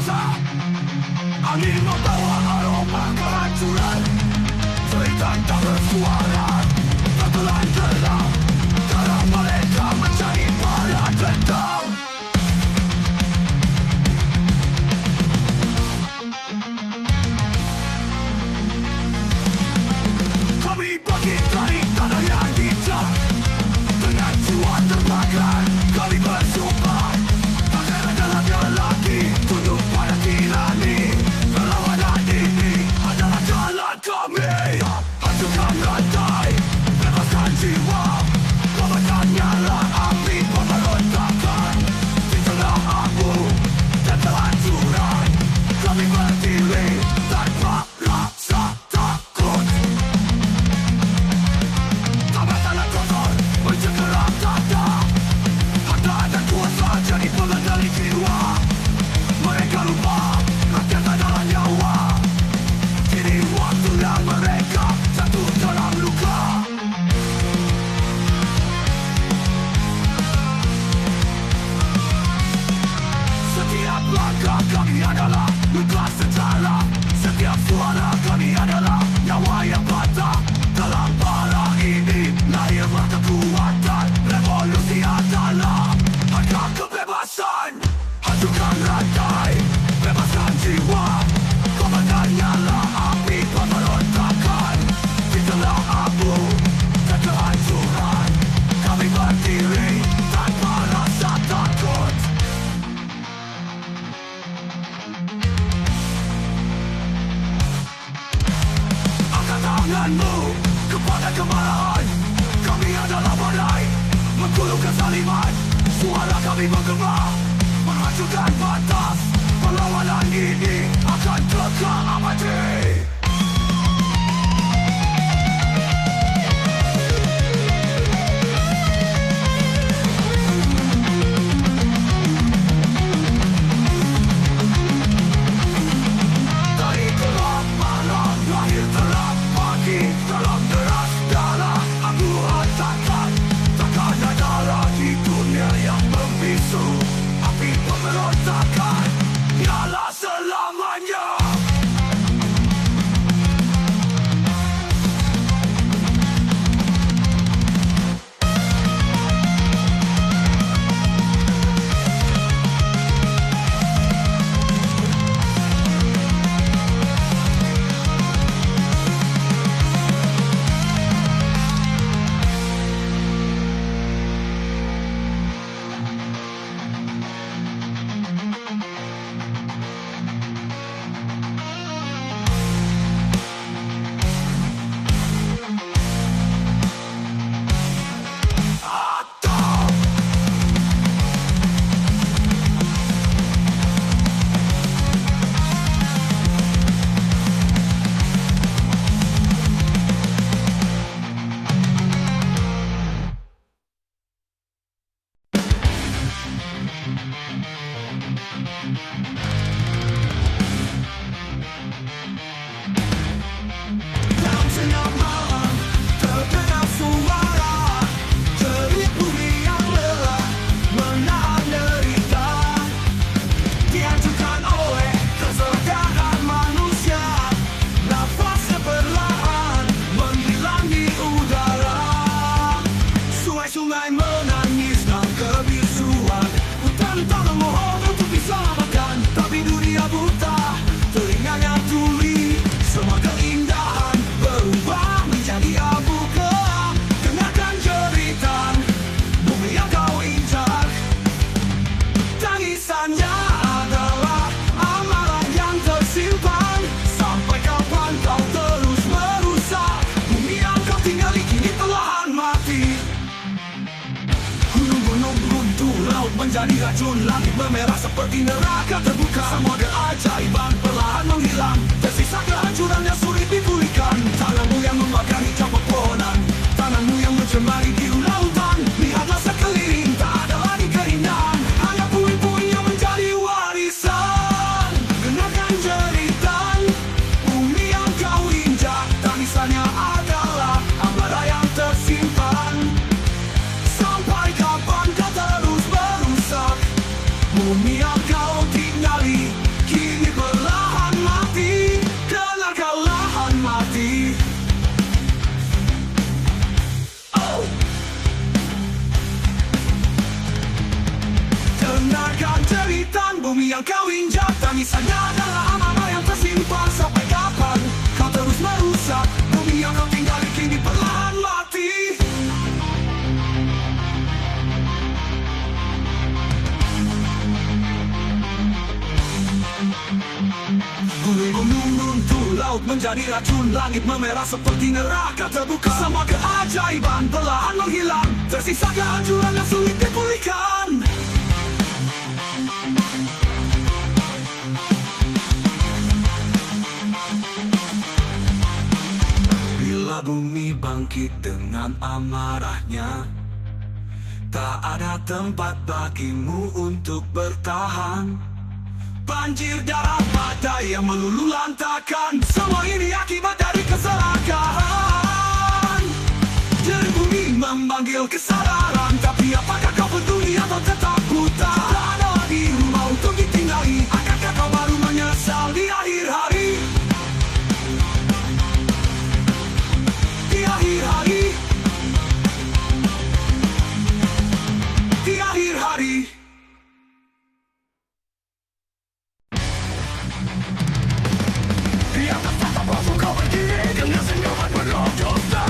kuasa. Angin membawa aroma kehancuran. Cerita tak bersuara terbelah gelap. Darah mereka mencari balas dendam. Kami bangkit dari tanah yang hijau. Dengan jiwa terbakar kami bersumpah, takkan ada lagi tunduk pada tirani. Perlawanan ini adalah jalan kami. Hancurkan rantai, bebaskan jiwa. Kobarkan nyala api pemberontakan. Di tengah abu dan kehancuran, kami berdiri tanpa rasa takut. Tangan tangan kotor mencengkeram dada. Harta dan kuasa jadi pengendali jiwa. Mereka lupa rakyat adalah nyawa. Kini waktunya mereka jatuh dalam luka. Setiap langkah kami adalah luka sejarah. Setiap suara kami adalah nyawa yang patah. Dalam bala ini lahirlah kekuatan. Revolusi adalah harga kebebasan. Hancurkan rantai, bebaskan jiwa. Kobarkan nyala api pemberontakan. Di tengah abu dan kehancuran, kami berdiri tanpa rasa takut. Angkat tanganmu kepada kemarahan. Kami adalah badai menggulung kezaliman. Suara kami menggema menghancurkan batas. Perlawanan ini akan kekal abadi. Dari gelap malam lahir terang pagi. Dalam deras darah aku rasakan. Takkan ada lagi dunia yang membisu. Api pemberontakan nyala selamanya. Dalam senyap malam terdengar suara jerit bumi yang lelah menahan derita. Dihancurkan oleh keserakahan manusia. Nafasnya perlahan menghilang di udara. Sungai-sungai menangis dalam kebisuan. Hutan tak memohon untuk diselamatkan, tapi dunia buta, telinganya tuli. Semua keindahan berubah menjadi abu gelap. Dengarkan jeritan bumi yang kau injak. Tangisannya adalah amalan yang tersimpan. Sampai kapan kau terus merusak bumi yang kau tinggali kini perlahan mati. Gunung-gunung runtuh, laut menjadi racun. Langit memerah seperti neraka terbuka. Semua keajaiban perlahan menghilang. Tersisa kehancuran yang sulit dipulihkan. Tanganmu yang membakar hijau pepohonan. Tanganmu yang mencemari biru lautan. Lihatlah sekeliling, tak ada lagi keindahan. Hanya puing-puing yang menjadi warisan. Dengarkan jeritan bumi yang kau injak. Tangisannya adalah amarah yang tersimpan. Sampai kapan kau terus merusak bumi yang kau tinggali kini bumi yang kau injak. Tangisannya adalah amanah yang tersimpan. Sampai kapan kau terus merusak bumi yang kau tinggali kini perlahan mati. Gunung-gunung runtuh, laut menjadi racun, langit memerah seperti neraka terbuka. Semua keajaiban perlahan menghilang, tersisa kehancuran yang sulit dipulihkan. Bila bumi bangkit dengan amarahnya, tak ada tempat bagimu untuk bertahan. Banjir, darah, badai yang meluluh lantakan, semua ini akibat dari keserakahan. Jari bumi memanggil kesadaran, tapi apakah kau peduli atau tetap buta? Tak ada lagi rumah untuk ditinggali, akankah kau baru menyesal di akhir hari? Di akhir hari, di akhir hari. Di atas tata batu kau berdiri dengan senyuman penuh dosa.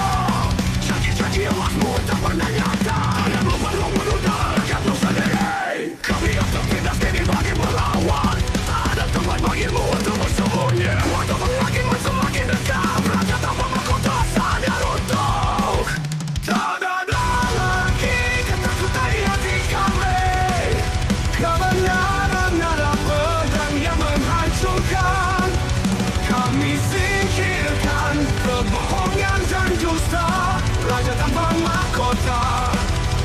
Janji-janji emasmu tak pernah nyata, dan belum menunda rakyatmu sendiri. Kami yang tertindas kini bagi melawan, tak ada tempat bagimu untuk bersembunyi. Waktu semakin semakin dekat, rakyat tanpa mahkota sadar untuk tak ada lagi ketakutan di hati kami. Kebenaran adalah pedang yang menghancurkan. Kami singkirkan kebohongan dan dusta. Raja tanpa mahkota,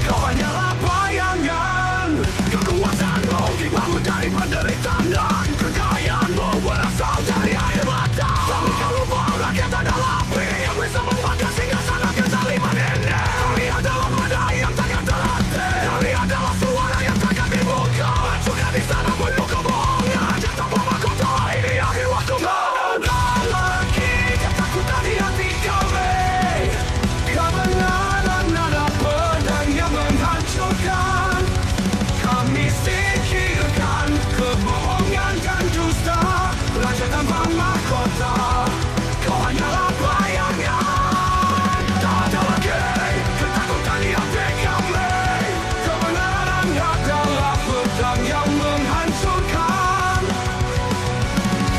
kau hanyalah bayangan. Kekuasaanmu dibangun dari penderitaan dan kekayaanmu berasal dari air mata. Tapi kau lupa rakyat adalah pria yang bisa membakar singgasana kezaliman ini. Kami adalah badai yang takkan terhenti. Kami adalah suara yang takkan dibuka. Hancurkan di sana penuh kebohongan. Raja tanpa mahkota, ini akhir waktu. Kau hanyalah bayangan. Tak ada lagi ketakutan di hati kami. Kebenaran adalah pedang yang menghancurkan.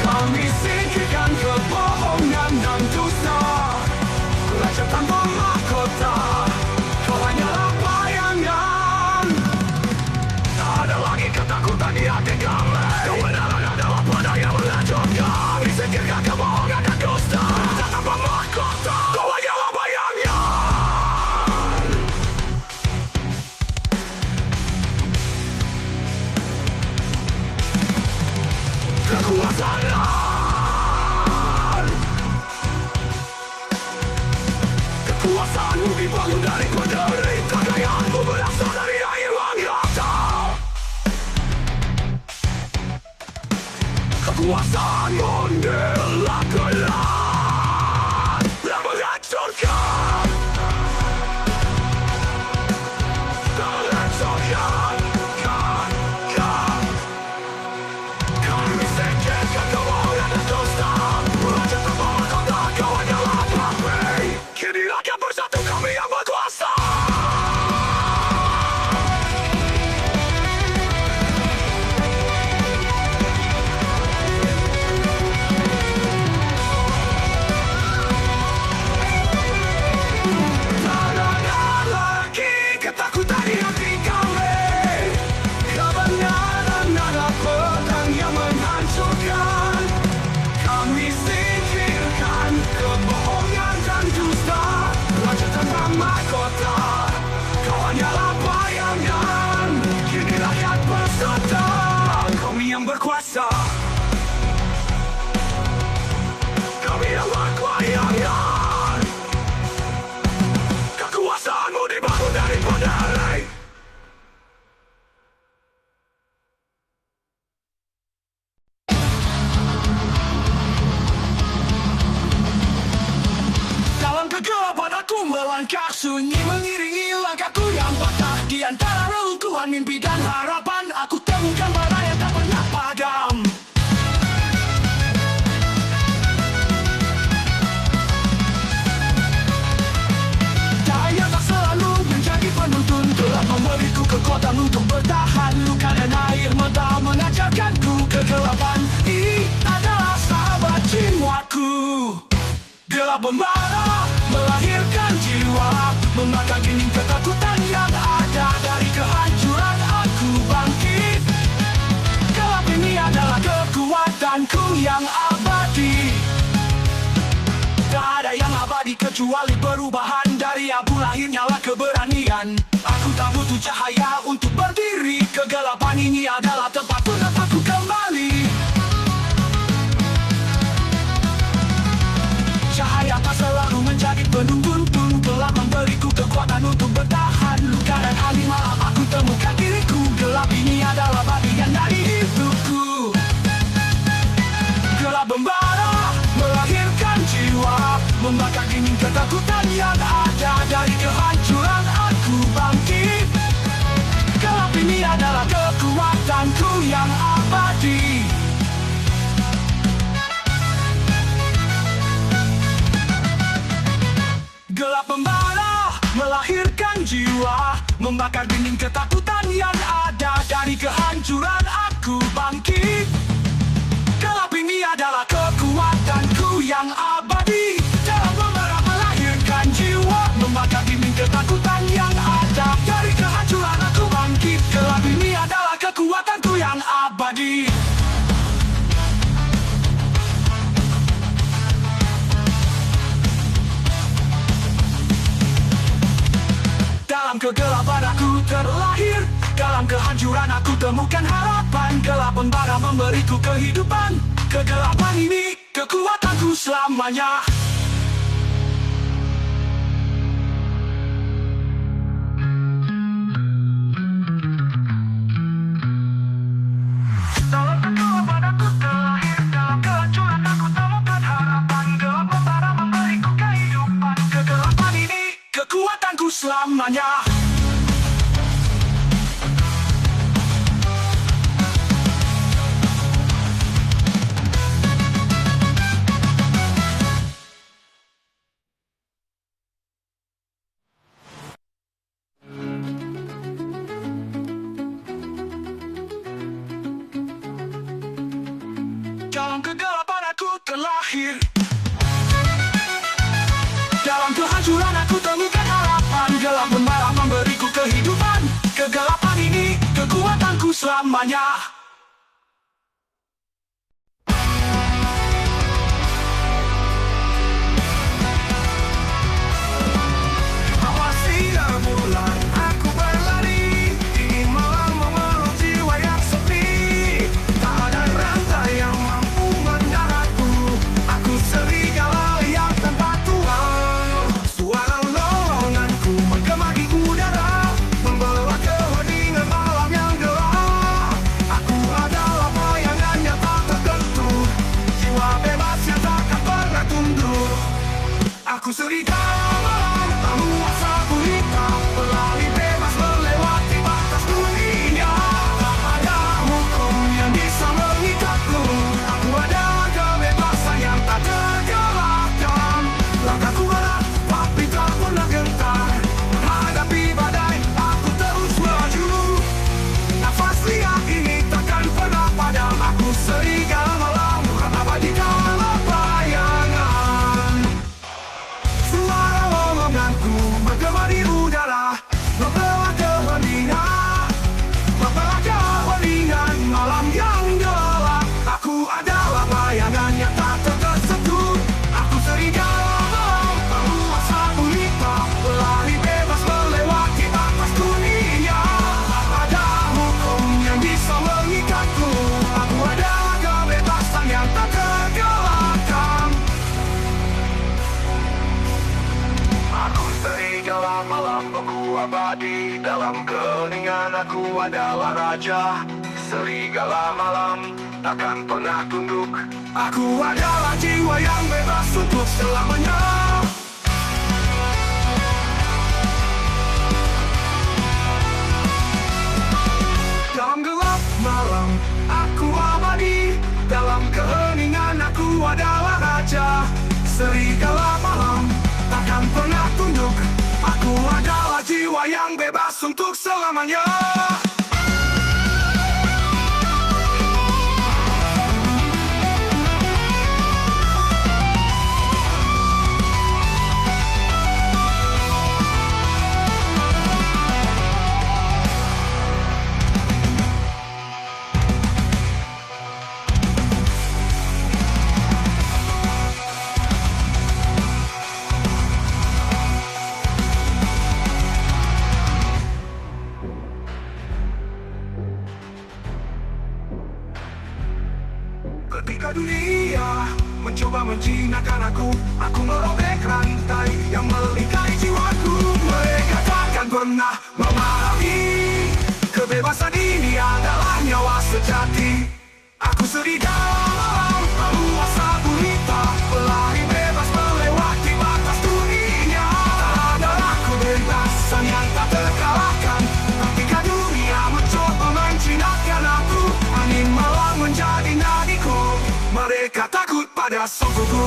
Kami singkirkan kebohongan dan dusta. Raja tanpa mahkota, kau hanyalah bayangan. Tak ada lagi ketakutan di hati kami. Kebenaran adalah pedang yang menghancurkan. Singkirkan kebohongan dan dusta. Raja tanpa mahkota, kau hanyalah bayangan. Kekuasaanmu dibangun dari penderitaan. Kekayaanmu berasal dari air mata. Kekuasaanmu adalah gelar yang menghancurkan. Menghancurkan, kami singkirkan kebohongan dan dusta. Raja tanpa mahkota, kau hanyalah pemimpin. Kini rakyat bersatu, kami yang berkuasa. Kau hanyalah bayangan. Kini rakyat bersatu, kami yang berkuasa. Kami yang berkuayangan. Kekuasaanmu dibangun dari penderi. Dalam kegelapan aku melangkah sunyi, mengiringi langkahku yang patah. Di antara reruntuhan mimpi dan harapan, aku temukan bara yang tak pernah padam. Gelap membara melahirkan jiwa, memakan dinding ketakutan yang ada. Dari kehancuran aku bangkit. Gelap ini adalah kekuatanku yang abadi. Tak ada yang abadi kecuali perubahan. Dari abu lahir nyala keberanian. Aku tak butuh cahaya untuk berdiri. Kegelapan ini adalah tempat penataku kembali. Cahaya tak selalu menjadi penuntun. Gelap memberiku kekuatan untuk bertahan. Luka dan hari malam aku temukan diriku. Gelap ini adalah bagian dari hidupku. Gelap membara melahirkan jiwa, membakar dinding ketakutan yang ada. Dari kehancuran aku bangkit. Gelap ini adalah kekuatanku yang abadi. Gelap membara melahirkan jiwa, membakar dinding ketakutan yang ada. Dari kehancuran aku bangkit. Gelap ini adalah kekuatanku yang abadi. Dalam membara melahirkan jiwa, membakar dinding ketakutan yang ada. Dari kehancuran aku bangkit. Gelap ini adalah kekuatanku yang abadi. Dalam kegelapan aku terlahir, dalam kehancuran aku temukan harapan. Gelap membara memberiku kehidupan. Kegelapan ini kekuatanku selamanya. Dalam kegelapan aku terlahir, dalam kehancuran aku temukan harapan. Gelap membara memberiku kehidupan. Kegelapan ini kekuatanku selamanya. Dalam kegelapan aku terlahir, dalam kehancuran aku temukan harapan. Gelap membara memberiku kehidupan. Kegelapan ini kekuatanku selamanya. Awas sinar bulan, aku berlari. Dingin malam memeluk jiwa yang sepi. Tak ada rantai yang mampu mendaratku. Aku serigala yang tanpa tuan. Suara lolonganku menggema di udara, membawa keheningan malam yang gelap. Aku adalah bayangan yang tak terbentuk, jiwa bebas yang takkan pernah tunduk. Aku serigala malam, penguasa gurita, pelari bebas melewati batas dunia. Tak ada hukum yang bisa mengikatku. Aku adalah kebebasan yang tak tergelakkan. Langkahku berat, tapi tak pernah gentar. Menghadapi badai, aku terus maju. Nafas liat ini takkan pernah padam. Aku serigala malam, bukan abadi dalam bayangan. Suara lolonganku menggema di udara, membawa keheningan, membawa keheningan malam yang gelap. Aku adalah bayangan yang tak tersentuh. Aku serigala malam, penguasa gurita, pelari bebas melewati batas dunia. Tak ada hukum yang bisa mengikatku. Aku adalah kebebasan yang tak tergelakkan. Aku serigala malam, aku abadi. Dalam keheningan aku adalah raja. Serigala malam takkan pernah tunduk. Aku adalah jiwa yang bebas untuk selamanya. Dalam gelap malam aku abadi. Dalam keheningan aku adalah raja. Serigala malam takkan pernah tunduk. Aku adalah jiwa yang bebas untuk selamanya. mencoba menjinakkan aku merobek rantai yang melingkari jiwaku. Mereka takkan pernah memahami kebebasan ini adalah nyawa sejati. Aku serigala penguasa gurita, pelari bebas melewati batas dunia. Tak ada aku kebebasan yang tak terkalahkan. Ketika dunia mencoba menjinakkan aku, angin malam menjadi nadiku. Mereka takut pada sukuku.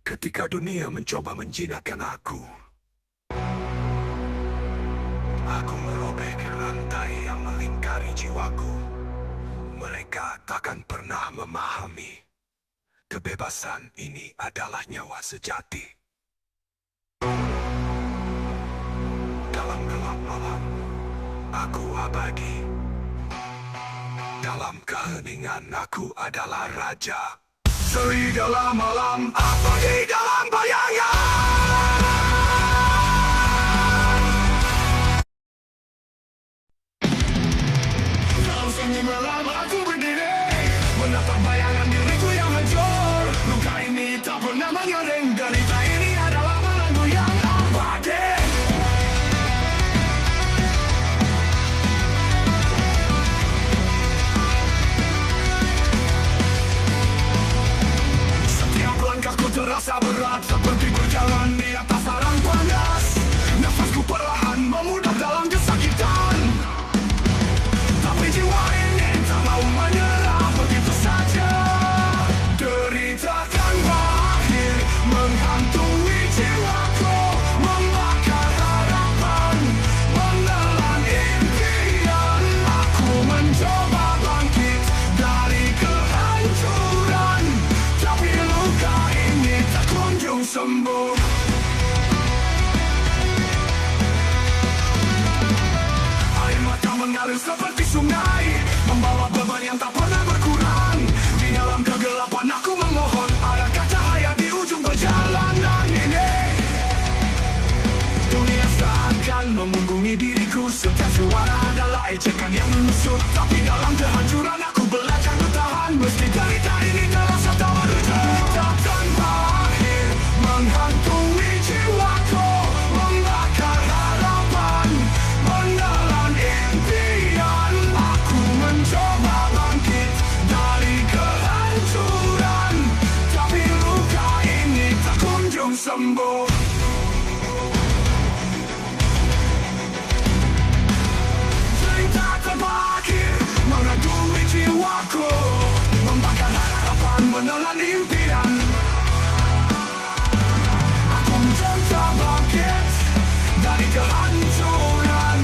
Ketika dunia mencoba menjinakkan aku merobek rantai yang melingkari jiwaku. Mereka takkan pernah memahami kebebasan ini adalah nyawa sejati. Dalam gelap malam, aku abadi. Dalam keheningan, aku adalah raja. Serigala malam, abadi dalam bayangan. Dalam sunyi malam, aku berdiri, menatap bayangan diriku yang hancur. Luka ini tak pernah mengering, derita ini adalah malamku yang abadi. Langkahku terasa berat, seperti berjalan di atas sarang panas. Nafasku perlahan memudar dalam kesakitan, tapi jiwa ini tak mau menyerah begitu saja. Derita kan berakhir menghantui jiwaku, membakar harapan, menelan impian. Aku mencoba bangkit dari kehancuran, tapi luka ini tak kunjung sembuh. Air mata mengalir seperti sungai, membawa beban yang tak pernah berkurang. Di dalam kegelapan aku memohon, adakah cahaya di ujung perjalanan ini? Dunia seakan memunggungi diriku, setiap suara adalah ejekan yang menusuk. Tapi dalam kehancuran aku belajar bertahan, meski derita ini terasa tak berhenti. Tanpa akhir menghantui jiwaku, membakar harapan, menelan impian. Aku mencoba bangkit dari kehancuran, tapi luka ini tak kunjung sembuh. Cerita terbakir menghantui jiwaku, membakar harapan, menelan impian. Aku mencoba bangkit dari kehancuran,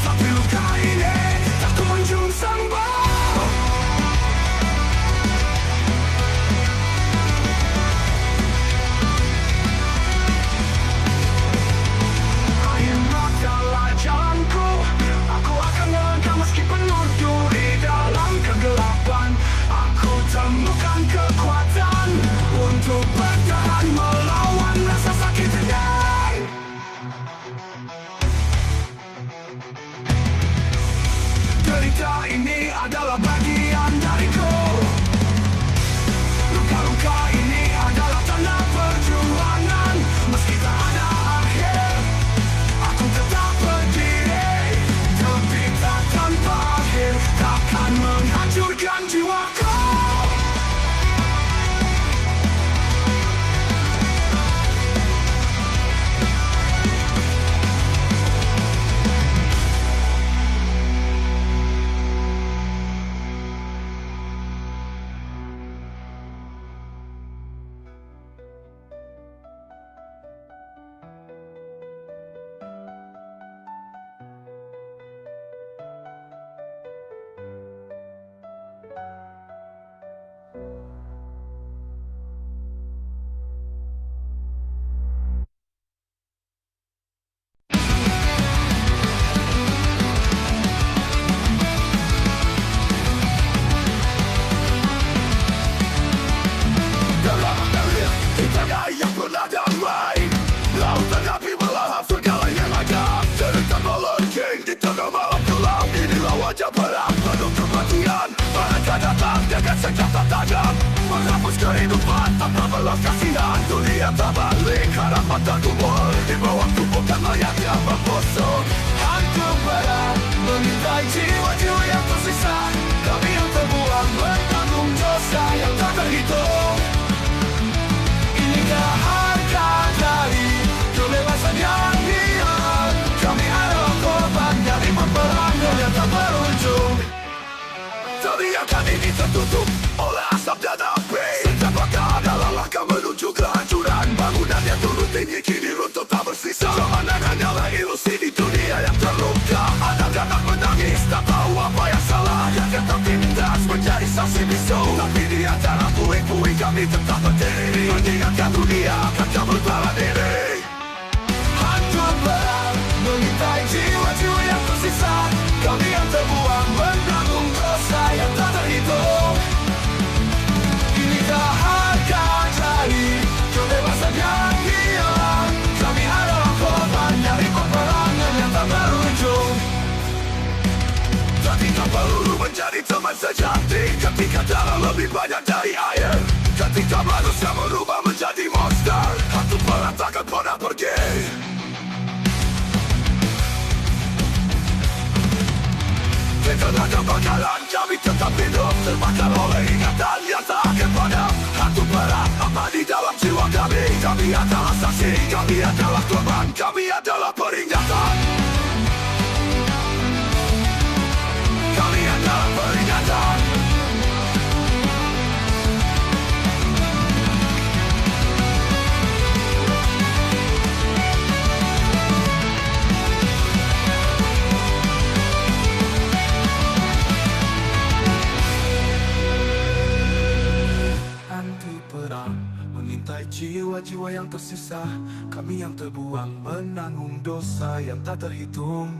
tapi luka ini tak kunjung sembuh. Air matalah jalanku, aku akan melangkah meski penuh duri. Dalam kegelapan aku temukan kekuatan. Kita datang dengan senjata tajam, menghapus kehidupan tanpa belas kasihan. Dunia tak balik, harapan terkubur di bawah tumpukan mayat yang membusuk. Hantu berat mengintai jiwa-jiwa yang tersisa. Kami yang terbuang menanggung dosa yang tak terhitung. Inikah harga dari kebebasan yang hilang? Kami adalah korban dari peperangan yang tak berujung. Teriakan ini tertutup oleh asap dan api. Setiap langkah adalah langkah menuju kehancuran. Bangunan yang turun tinggi kini runtuh tak bersisa. Kemenangan hanyalah ilusi di dunia yang terluka. Anak anak menangis tak tahu apa yang salah. Yang tetap tindas menjadi saksi bisu. Tapi di antara puing-puing kami tetap berdiri, mengingatkan dunia akan kabur bala diri. Hantu berat mengintai jiwa-jiwa yang tersisa. Kami yang terbuang menanggung dosa yang tak terhitung. Inikah harga dari kebebasan yang hilang? Kami adalah korban dari peperangan yang tak berujung. Ketika peluru menjadi teman sejati, ketika darah lebih banyak dari air, ketika manusia berubah menjadi monster, hantu berat takkan pernah pergi. Di tengah kebakaran kami tetap hidup, terbakar oleh ingatan yang tak akan padam. Hantu berat apa di dalam jiwa kami? Kami adalah saksi, kami adalah korban, kami adalah peringatan. Kami adalah peringatan. Mengintai jiwa-jiwa yang tersisa. Kami yang terbuang menanggung dosa yang tak terhitung.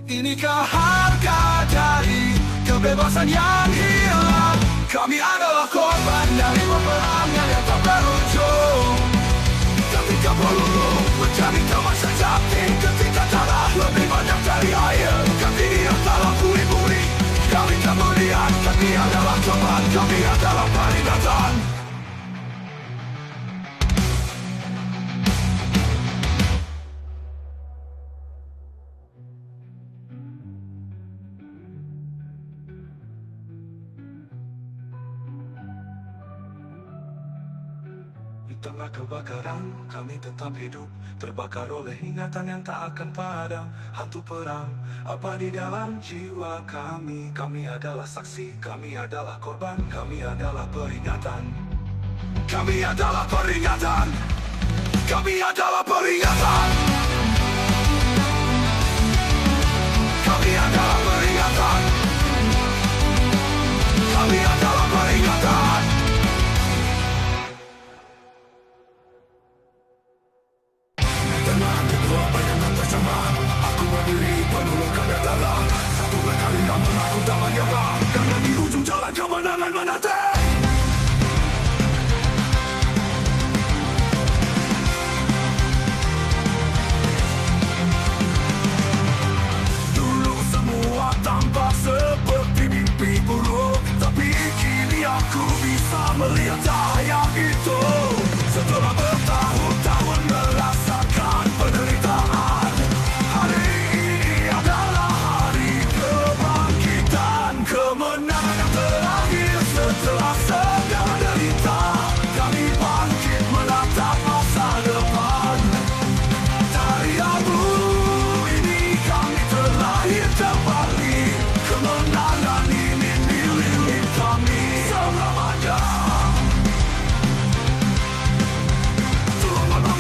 Inikah harga dari kebebasan yang hilang? Kami adalah korban dari peperangan yang tak berujung. Ketika peluru menjadi teman sejati, ketika darah lebih banyak dari air, kami di antara puing-puing kami kemudian, kami adalah korban, kami adalah peringatan. Di tengah kebakaran, kami tetap hidup, terbakar oleh ingatan yang tak akan padam. Hantu perang, apa di dalam jiwa kami? Kami adalah saksi, kami adalah korban, kami adalah peringatan. Kami adalah peringatan. Kami adalah peringatan. Kami adalah peringatan. Kami adalah peringatan. Aku berdiri penuh luka dan darah. Satu kali namun aku tak menyerah, karena di ujung jalan kemenangan menanti. Dulu semua tampak seperti mimpi buruk, tapi kini aku bisa melihat cahaya itu. Setelah bertahun-tahun merasakan penderitaan, hari ini adalah hari kebangkitan. Kemenangan yang terakhir setelah segala derita. Kami bangkit menatap masa depan. Dari abu ini kami terlahir kembali. Kemenangan ini milik kami selamanya.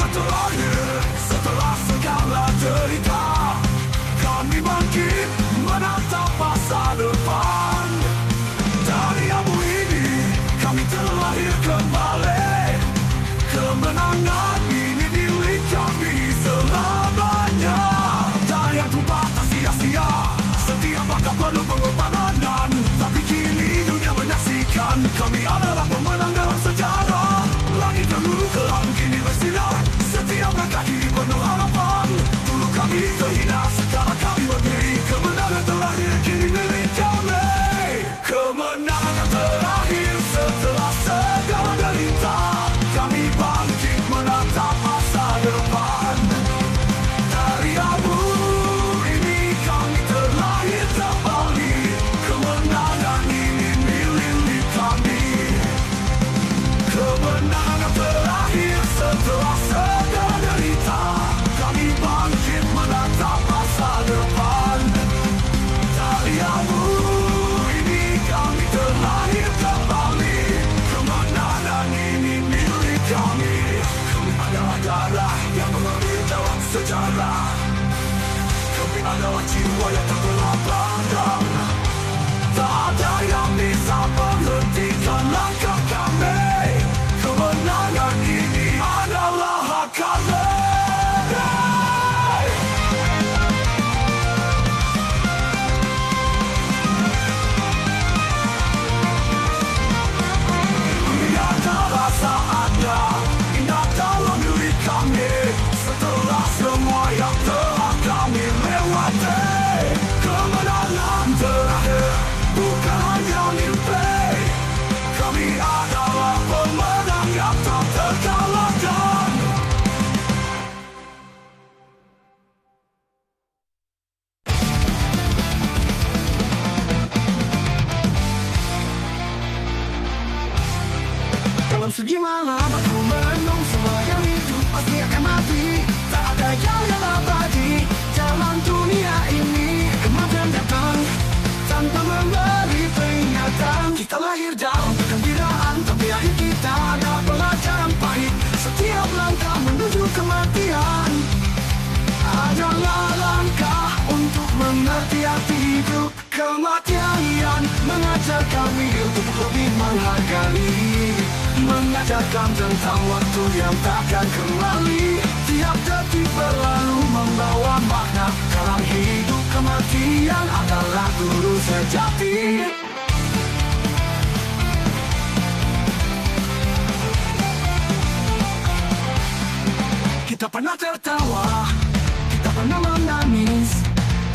Terakhir setelah segala cerita, kami bangkit menatap masa depan. Dari abu ini kami terlahir kembali. Kemenangan ini milik kami selamanya. Tak yang tumpah tak sia-sia, setiap langkah penuh pengorbanan. Tapi kini dunia menyaksikan kami adalah pemenang dalam sejarah. Langit terlalu kelam kini bersinar, setiap langkah kini penuh harapan. Dulu kami terhina, sekarang kami berdiri. Kemenangan terakhir kini milik kami. adalah jiwa yang tak pernah pandang. Tak ada yang bisa menghentikan langkah kami. Kemenangan ini adalah hak kami. Ini adalah saatnya, indah dalam diri kami. Setelah semua yang telah kami lewati, kemenangan terakhir bukan hanya mimpi. Kami adalah pemenang yang tak terkalahkan. Dalam segi malam aku merenung, semua yang hidup pasti akan mati. Tak ada yang abadi dalam dunia ini. Kematian datang tanpa memberi peringatan. Kita lahir dalam kegembiraan, tapi akhir kita ada pelajaran pahit. Setiap langkah menuju kematian adalah langkah untuk mengerti arti hidup. Kematian mengajar kami untuk lebih menghargai, mengajarkan tentang waktu yang takkan kembali. Tiap detik berlalu membawa makna. Dalam hidup kematian adalah guru sejati. Kita pernah tertawa, kita pernah menangis,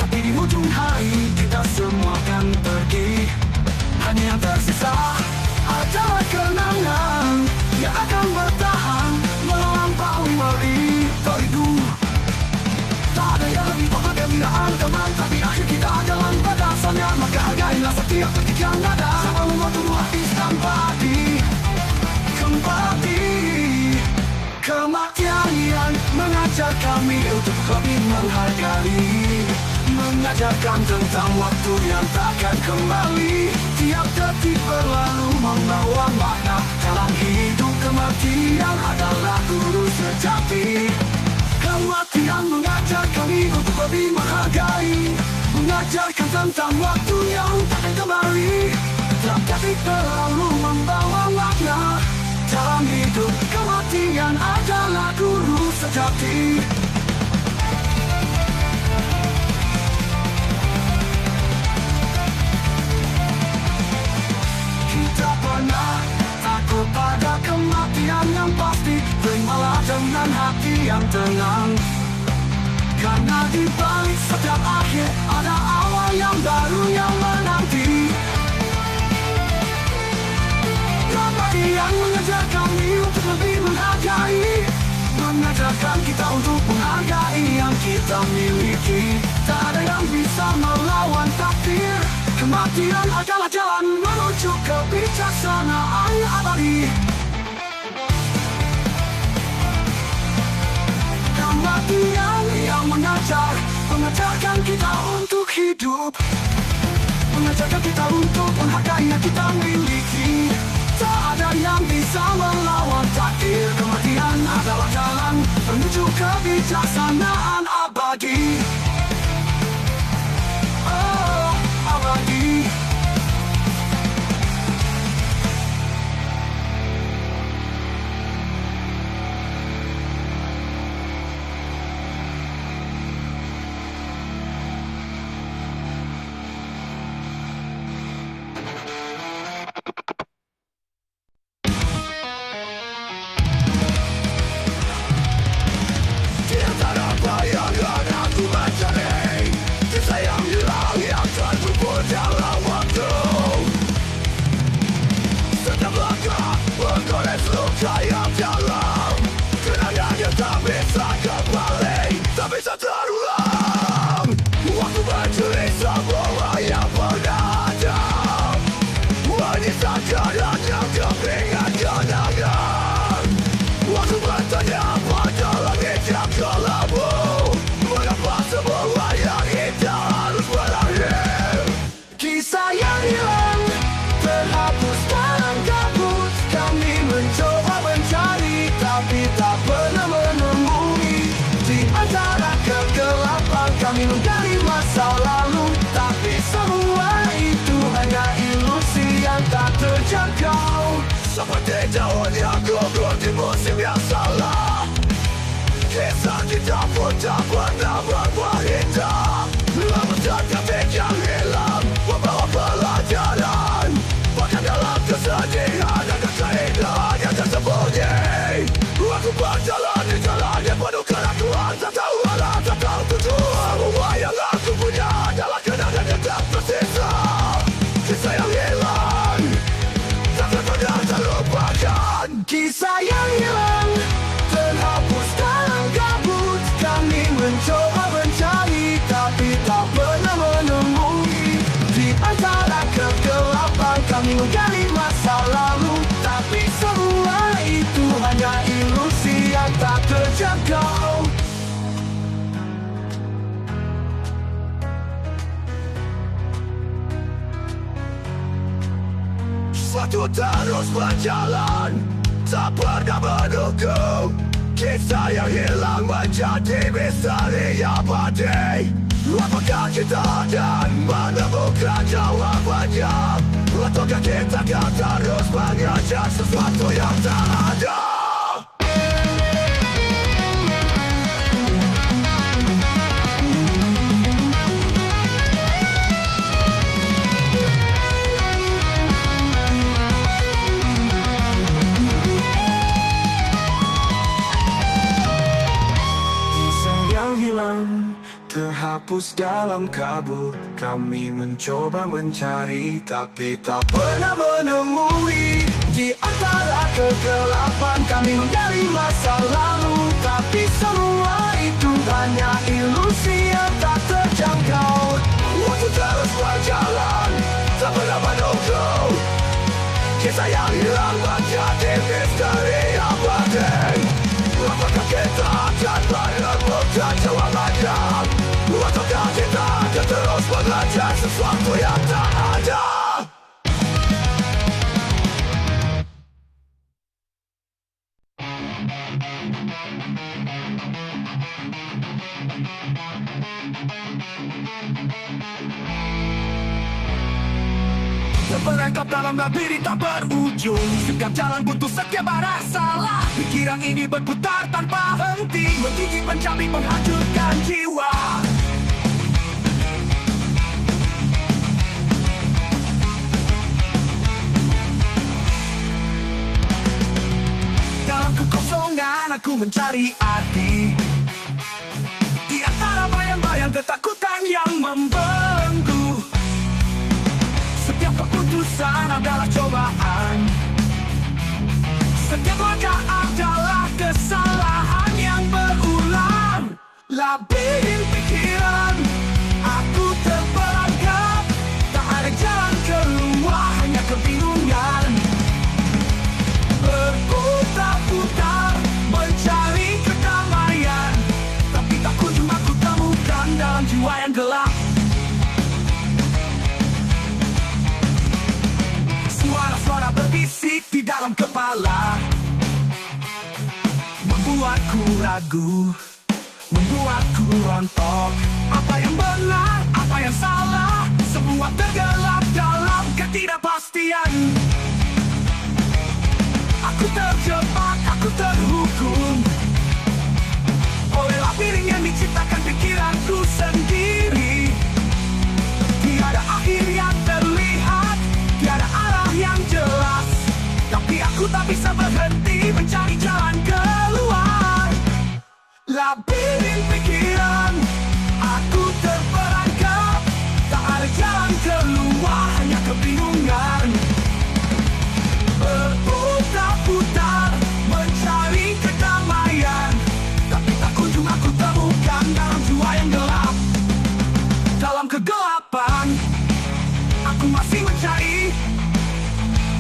tapi di ujung hari kita semua akan pergi. Hanya yang tersisa adalah kenangan yang akan bertahan melampaui merita itu. Tak ada yang lebih paham gembiraan teman, tapi akhir kita dalam batasannya. Maka hargailah setiap detik yang ada, sama membuat tubuh hati tanpa hati. Kembali kematian mengajar kami untuk lebih menghargai, mengajarkan tentang waktu yang takkan kembali. Tiap detik berlalu membawa makna. Dalam hidup kematian adalah guru sejati. Kematian mengajar kami untuk lebih menghargai, mengajarkan tentang waktu yang takkan kembali. Tiap detik berlalu membawa makna. Dalam hidup kematian adalah guru sejati. Kita pernah takut pada kematian yang pasti. Terimalah dengan hati yang tenang, karena di balik setiap akhir ada awal yang baru yang menanti. Kematian mengajar kami untuk lebih menghargai, mengajarkan kita untuk menghargai yang kita miliki. Tak ada yang bisa melawan takdir. Kematian adalah jalan menuju kebijaksanaan abadi. Kematian yang mengajarkan kita untuk hidup, mengajarkan kita untuk menghargai yang kita miliki. Tak ada yang bisa melawan takdir. Kematian adalah jalan menuju kebijaksanaan abadi. Oh, abadi. Di antara bayang seperti daun yang gugur di musim yang salah. Kisah kita pun tak pernah berbuah indah. Namun teka-teki yang hilang membawa pelajaran. Bahkan dalam kesedihan ada keindahan yang tersembunyi. Aku berjalan di jalan yang penuh keraguan. Tak tahu arah, tak tahu tujuan. Semua yang aku punya adalah kenangan yang tak tersisa. Kisah yang hilang takkan pernah terlupakan. Kisah yang hilang terhapus dalam kabut. Kami mencoba mencari tapi tak pernah menemui. Di antara kegelapan kami menggali masa lalu. Tapi semua itu hanya ilusi yang tak terjangkau. Waktu terus berjalan, tak pernah menunggu. Kisah yang hilang menjadi misteri abadi. Apakah kita akan menemukan jawabannya? Ataukah kita akan terus mengejar sesuatu yang tak ada? Terhapus dalam kabut. Kami mencoba mencari tapi tak pernah menemui. Di antara kegelapan kami menggali masa lalu. Tapi semua itu hanya ilusi yang tak terjangkau. Waktu terus berjalan, tak pernah menunggu. Kisah yang hilang menjadi misteri abadi. Apakah kita akan menemukan jawabannya? Ataukah kita akan terus mengejar sesuatu yang tak ada? Terperangkap dalam labirin tak berujung. Setiap jalan butuh setiap arah salah. Pikiran ini berputar tanpa henti, menggigit, mencabik, menghancurkan jiwa. Dalam kekosongan aku mencari arti. Di antara bayang-bayang ketakutan yang membelenggu. Setiap keputusan adalah cobaan. Setiap langkah adalah kesalahan yang berulang. Labirin pikiran, aku terperangkap. Tak ada jalan keluar, hanya kebingungan. Berputar-putar, mencari kedamaian. Tapi tak kunjung aku temukan dalam jiwa yang gelap. Suara-suara berbisik di dalam kepala, membuatku ragu, membuatku rontok. Apa yang benar, apa yang salah, semua tergelap dalam ketidakpastian. Aku terjebak, aku terhukum oleh labirin yang diciptakan pikiranku sendiri. Tiada akhir yang terlihat, tiada arah yang jelas. Tapi aku tak bisa berhenti mencari jalan keluar. Labirin pikiran, aku terperangkap. Tak ada jalan keluar, hanya kebingungan. Berputar-putar, mencari kedamaian. Tapi tak kunjung aku temukan dalam jiwa yang gelap. Dalam kegelapan, aku masih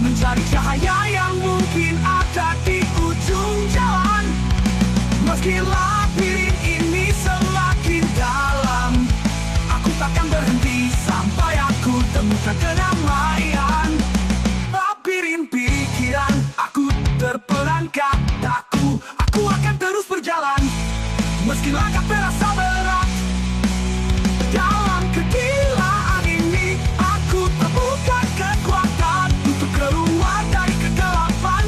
mencari cahaya yang mungkin ada di ujung jalan. Meski labirin ini semakin dalam, aku takkan berhenti sampai aku temukan kedamaian. Labirin pikiran, aku terperangkap. Aku akan terus berjalan, meski langkah terasa berat. Dalam kegilaan ini, aku temukan kekuatan untuk keluar dari kegelapan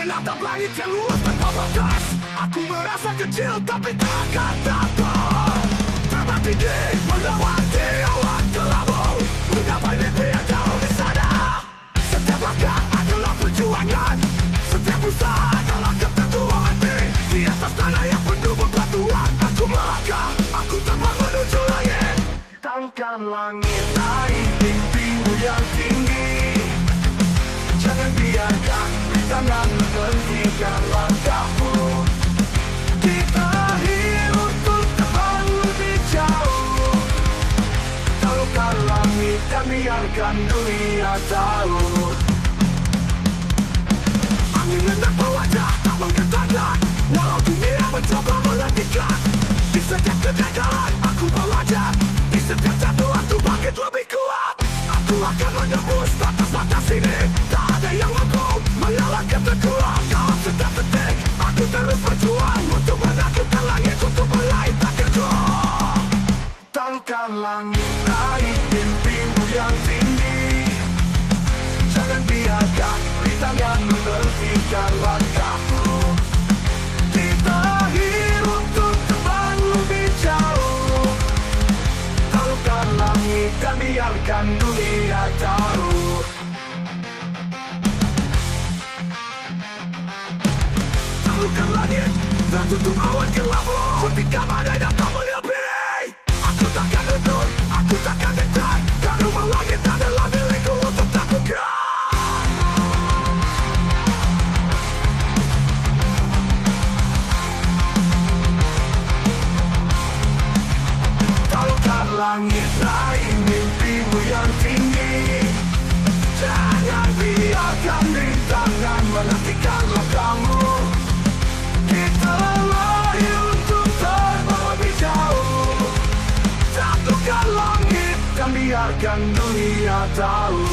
menatap langit yang luas tanpa batas. Aku merasa kecil tapi takkan takut. Terbang tinggi melewati awan kelabu, mencapai mimpi yang jauh di sana. Setiap langkah adalah perjuangan, setiap usaha adalah ketentuan hati. Di atas tanah yang penuh bebatuan, aku melangkah, aku terbang menuju langit. Tangkan langit naik mimpimu yang tinggi. Jangan biarkan rintangan menghentikan langkahmu. Kita hidup untuk terbang lebih jauh. Taruhkan langit dan biarkan dunia tahu. Angin menepuk wajah, tak menggetarkan. Walau dunia mencoba menghentikan. Di setiap kegagalan aku belajar. Di setiap jatuhan aku bangkit lebih kuat. Aku akan menembus batas-batas ini. Tak ada yang mampu mengalahkan teguhan. Dalam setiap detik aku terus berjuang untuk menaklukkan langit, untuk meraih takdirku. Tangkan langit naik mimpimu yang tinggi. Jangan biarkan rintangan menghentikan langkahmu. Kita hidup untuk terbang lebih jauh. Taruhkan langit dan biarkan dunia tahu. Taruhkan langit dan tutup awan kelabu. Ketika badai datang menyampai, aku takkan lentur, aku takkan gentar. Dan rumah langit adalah milikku untuk taklukkan. Taruhkan langit naik mimpimu yang tinggi. Jangan biarkan rintangan menghentikan langkahmu. Kita lahir untuk terbang lebih jauh. Taklukkan langit dan biarkan dunia tahu.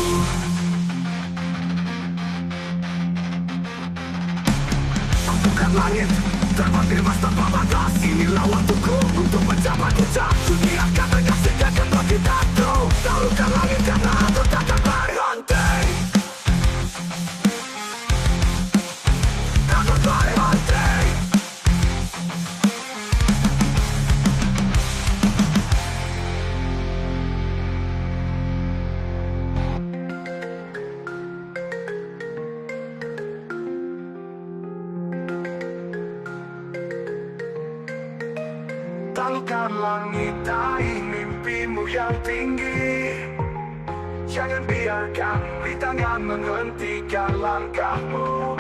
Taklukkan langit, terbang bebas tanpa batas. Inilah waktuku untuk mencapai puncak. Dunia akan menyaksikan kebangkitanku. Taklukkan langit karena aku takkan berhenti. Takkan berhenti. Taklukkan langit naik mimpimu yang tinggi. Jangan biarkan rintangan menghentikan langkahmu.